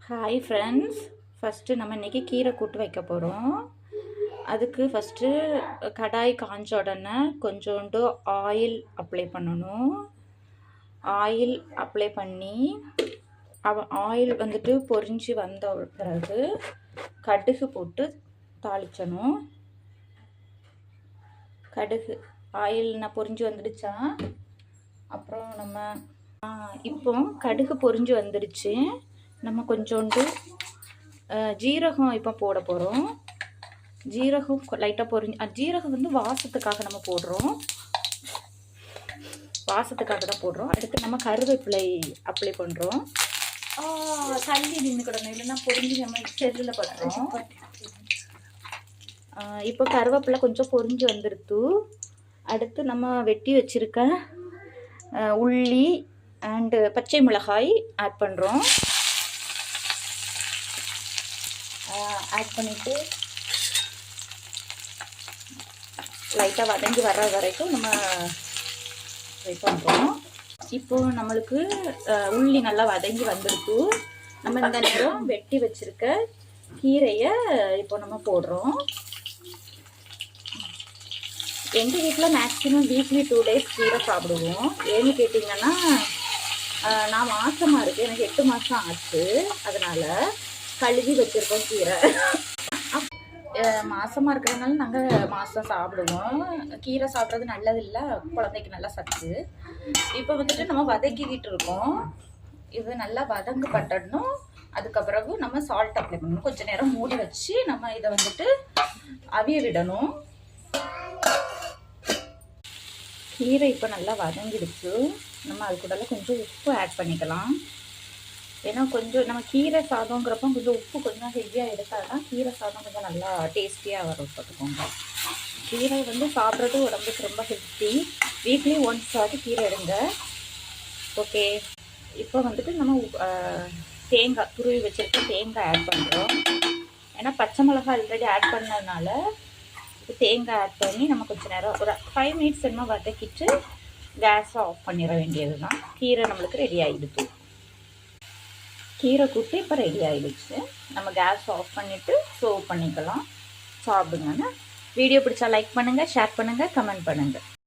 Hi friends, first நம்ம இன்றைக்கி கீரை கூட்டு வைக்க போகிறோம். அதுக்கு ஃபஸ்ட்டு கடாய் காஞ்ச உடனே கொஞ்சோண்டு ஆயில் அப்ளை பண்ணணும். ஆயில் அப்ளை பண்ணி ஆயில் வந்துட்டு பொரிஞ்சு வந்த பிறகு கடுகு போட்டு தாளிச்சணும். கடுகு ஆயில் நான் பொரிஞ்சு வந்துடுச்சா, அப்புறம் நம்ம இப்போ கடுகு பொரிஞ்சு வந்துடுச்சு. நம்ம கொஞ்சோண்டு ஜீரகம் இப்போ போட போகிறோம். ஜீரகம் லைட்டாக ஜீரகம் வந்து வாசத்துக்காக நம்ம போடுறோம், வாசத்துக்காக தான் போடுறோம். அடுத்து நம்ம கருவேப்பிலை அப்ளை பண்ணுறோம். தள்ளி நின்றுக்கிடணும், இல்லைன்னா பொரிஞ்சு நம்ம செல்லில் பண்ணுறோம். இப்போ கருவேப்பிலை கொஞ்சம் பொரிஞ்சு வந்துடுத்து. அடுத்து நம்ம வெட்டி வச்சுருக்க உள்ளி அண்டு பச்சை மிளகாய் ஆட் பண்ணுறோம். ஆட் பண்ணிவிட்டு லைட்டாக வதங்கி வர்ற வரைக்கும் நம்ம ட்ரை பண்ணுறோம். இப்போது நம்மளுக்கு உள்ளி நல்லா வதங்கி வந்துருக்கு. நம்ம இந்த நேரம் வெட்டி வச்சுருக்க கீரையை இப்போ நம்ம போடுறோம். எங்கள் வீட்டில் மேக்ஸிமம் வீக்லி 2 days கீரை சாப்பிடுவோம். ஏன்னு கேட்டிங்கன்னா, நான் மாசமாக இருக்குது, எனக்கு 8 மாதம் ஆச்சு. அதனால் கழுவி வச்சுருக்கோம் கீரை. மாசமாக இருக்கிறதுனால நாங்கள் மாதம் சாப்பிடுவோம். கீரை சாப்பிட்றது நல்லது இல்லை, குழந்தைக்கு நல்லா சத்து. இப்போ வந்துட்டு நம்ம வதக்கிக்கிட்டு இருக்கோம். இது நல்லா வதங்கு பட்டணும். அதுக்கப்புறகு நம்ம சால்ட் அப்ளை பண்ணணும். கொஞ்சம் நேரம் மூடி வச்சு நம்ம இதை வந்துட்டு அவிய விடணும். கீரை இப்போ நல்லா வதங்கிடுச்சு. நம்ம அது கூட கொஞ்சம் உப்பு ஆட் பண்ணிக்கலாம். ஏன்னா கொஞ்சம் நம்ம கீரை சாதங்கிறப்ப கொஞ்சம் உப்பு கொஞ்சம் ஹெவியாக எடுத்தால் தான் கீரை சாதம் கொஞ்சம் நல்லா டேஸ்டியாக வரும். பார்த்துக்கோங்க, கீரை வந்து சாப்பிட்றது உடம்புக்கு ரொம்ப ஹெல்த்தி. வீக்லி ஒன்ஸ் ஆகுது கீரை எடுங்க. ஓகே, இப்போ வந்துட்டு நம்ம தேங்காய் துருவி வச்சுருக்க தேங்காய் ஆட் பண்ணுறோம். ஏன்னா பச்சை மிளகாய் ஆல்ரெடி ஆட் பண்ணதுனால தேங்காய் ஆட் பண்ணி நம்ம கொஞ்சம் நேரம் ஒரு 5 minutes என்ன வதக்கிட்டு கேஸை ஆஃப் பண்ணிட வேண்டியது தான். கீரை நம்மளுக்கு ரெடி ஆகிடுது. கீரை கூட்டு இப்போ ரெடி ஆகிடுச்சு. நம்ம கேஸ் ஆஃப் பண்ணிவிட்டு சர்வ் பண்ணிக்கலாம். சாப்பிடுங்கன்னு. வீடியோ பிடிச்சா லைக் பண்ணுங்கள், ஷேர் பண்ணுங்கள், கமெண்ட் பண்ணுங்கள்.